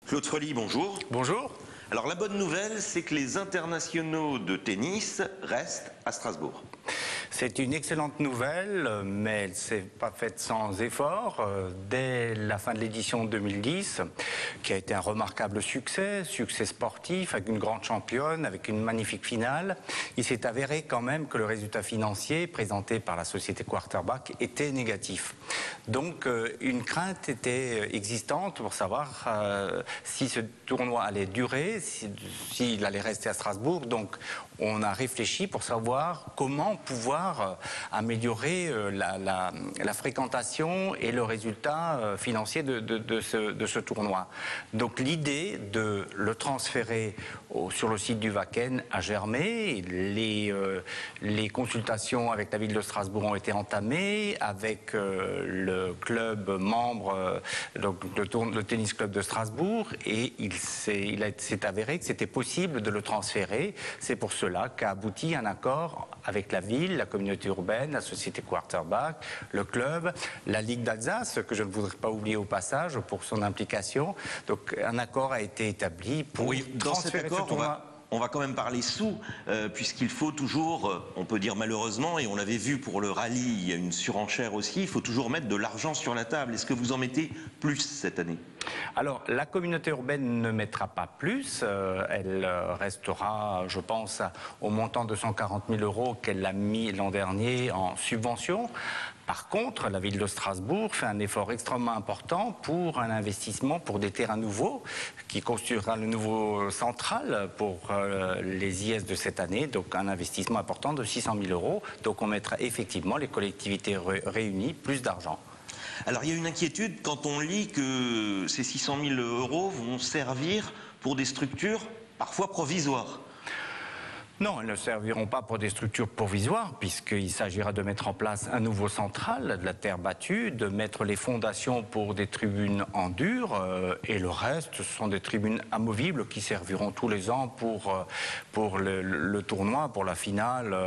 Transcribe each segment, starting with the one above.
Claude Frely, bonjour. Bonjour. Alors la bonne nouvelle, c'est que les internationaux de tennis restent à Strasbourg. C'est une excellente nouvelle, mais elle ne s'est pas faite sans effort. Dès la fin de l'édition 2010, qui a été un remarquable succès sportif, avec une grande championne, avec une magnifique finale, il s'est avéré quand même que le résultat financier présenté par la société Quarterback était négatif. Donc une crainte était existante pour savoir si ce tournoi allait durer, s'il allait rester à Strasbourg. Donc on a réfléchi pour savoir comment pouvoir améliorer la fréquentation et le résultat financier de ce tournoi. Donc l'idée de le transférer sur le site du Wacken a germé. Les consultations avec la ville de Strasbourg ont été entamées, avec le club membre, donc le tennis club de Strasbourg, et il s'est avéré que c'était possible de le transférer. C'est pour cela qu'a abouti un accord avec la ville, la communauté urbaine, la société Quarterback, le club, la Ligue d'Alsace, que je ne voudrais pas oublier au passage pour son implication. Donc un accord a été établi pour transférer ce tournoi. On va quand même parler sous, puisqu'il faut toujours, on peut dire malheureusement, et on l'avait vu pour le rallye, il y a une surenchère aussi, il faut toujours mettre de l'argent sur la table. Est-ce que vous en mettez plus cette année ? Alors, la communauté urbaine ne mettra pas plus, elle restera, je pense, au montant de 140 000 € qu'elle a mis l'an dernier en subvention. Par contre, la ville de Strasbourg fait un effort extrêmement important pour un investissement pour des terrains nouveaux, qui constituera le nouveau central pour les IS de cette année, donc un investissement important de 600 000 €. Donc on mettra effectivement, les collectivités réunies, plus d'argent. Alors il y a une inquiétude quand on lit que ces 600 000 € vont servir pour des structures parfois provisoires. Non, elles ne serviront pas pour des structures provisoires, puisqu'il s'agira de mettre en place un nouveau central, de la terre battue, de mettre les fondations pour des tribunes en dur, et le reste, ce sont des tribunes amovibles qui serviront tous les ans pour le tournoi, pour la finale.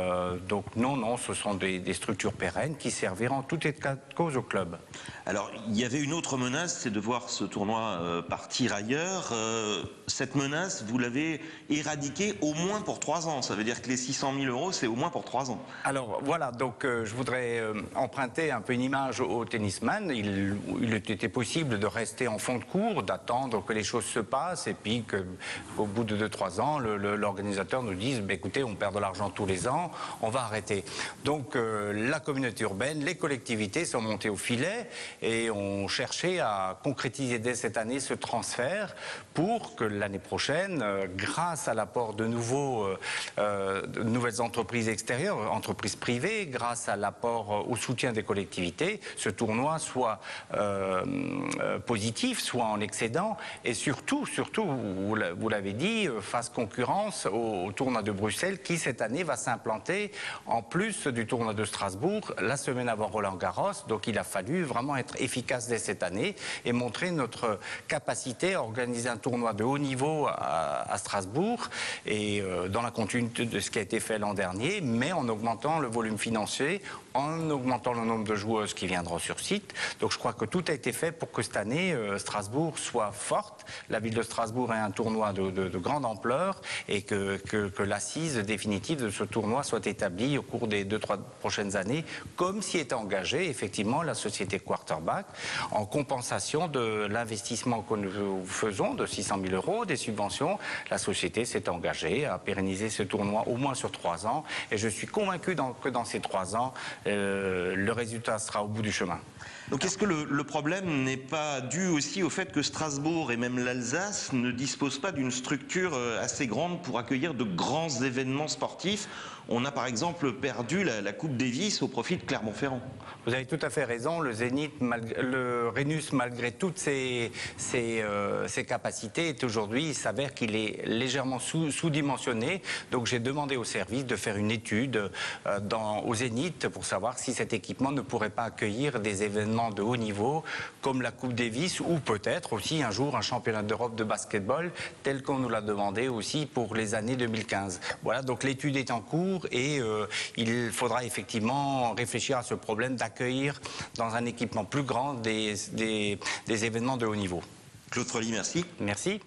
Donc non, ce sont des structures pérennes qui serviront en tout état de cause au club. Alors, il y avait une autre menace, c'est de voir ce tournoi partir ailleurs. Cette menace, vous l'avez éradiquée au moins pour 3 ans. Ça veut dire que les 600 000 €, c'est au moins pour 3 ans. Alors voilà, donc je voudrais emprunter un peu une image au tennisman. Il était possible de rester en fond de cours, d'attendre que les choses se passent, et puis qu'au bout de 2-3 ans, l'organisateur nous dise écoutez, on perd de l'argent tous les ans, on va arrêter. Donc la communauté urbaine, les collectivités sont montées au filet et ont cherché à concrétiser dès cette année ce transfert pour que l'année prochaine, grâce à l'apport de nouvelles entreprises extérieures, entreprises privées, grâce à l'apport au soutien des collectivités, ce tournoi soit positif, soit en excédent, et surtout, vous l'avez dit, fasse concurrence au tournoi de Bruxelles qui cette année va s'implanter en plus du tournoi de Strasbourg la semaine avant Roland-Garros. Donc il a fallu vraiment être efficace dès cette année et montrer notre capacité à organiser un tournoi de haut niveau à Strasbourg, et dans la continuité de ce qui a été fait l'an dernier, mais en augmentant le volume financier, en augmentant le nombre de joueuses qui viendront sur site. Donc je crois que tout a été fait pour que cette année, Strasbourg soit forte. La ville de Strasbourg ait un tournoi de grande ampleur, et que l'assise définitive de ce tournoi soit établie au cours des 2-3 prochaines années, comme s'y était engagée effectivement la société Quarterback, en compensation de l'investissement que nous faisons de 600 000 €, des subventions. La société s'est engagée à pérenniser ce tournoi au moins sur 3 ans, et je suis convaincu que dans ces 3 ans, le résultat sera au bout du chemin. Donc est-ce que le problème n'est pas dû aussi au fait que Strasbourg et même l'Alsace ne disposent pas d'une structure assez grande pour accueillir de grands événements sportifs? On a par exemple perdu la Coupe Davis au profit de Clermont-Ferrand. Vous avez tout à fait raison, le Zénith, le Rhenus, malgré toutes ses capacités, est aujourd'hui, il s'avère qu'il est légèrement sous-dimensionné. Donc j'ai demandé au service de faire une étude au Zénith pour savoir si cet équipement ne pourrait pas accueillir des événements de haut niveau comme la Coupe Davis, ou peut-être aussi un jour un championnat d'Europe de basketball tel qu'on nous l'a demandé aussi pour les années 2015. Voilà, donc l'étude est en cours, et il faudra effectivement réfléchir à ce problème d'accueillir dans un équipement plus grand des événements de haut niveau. Claude Frely, merci. Merci.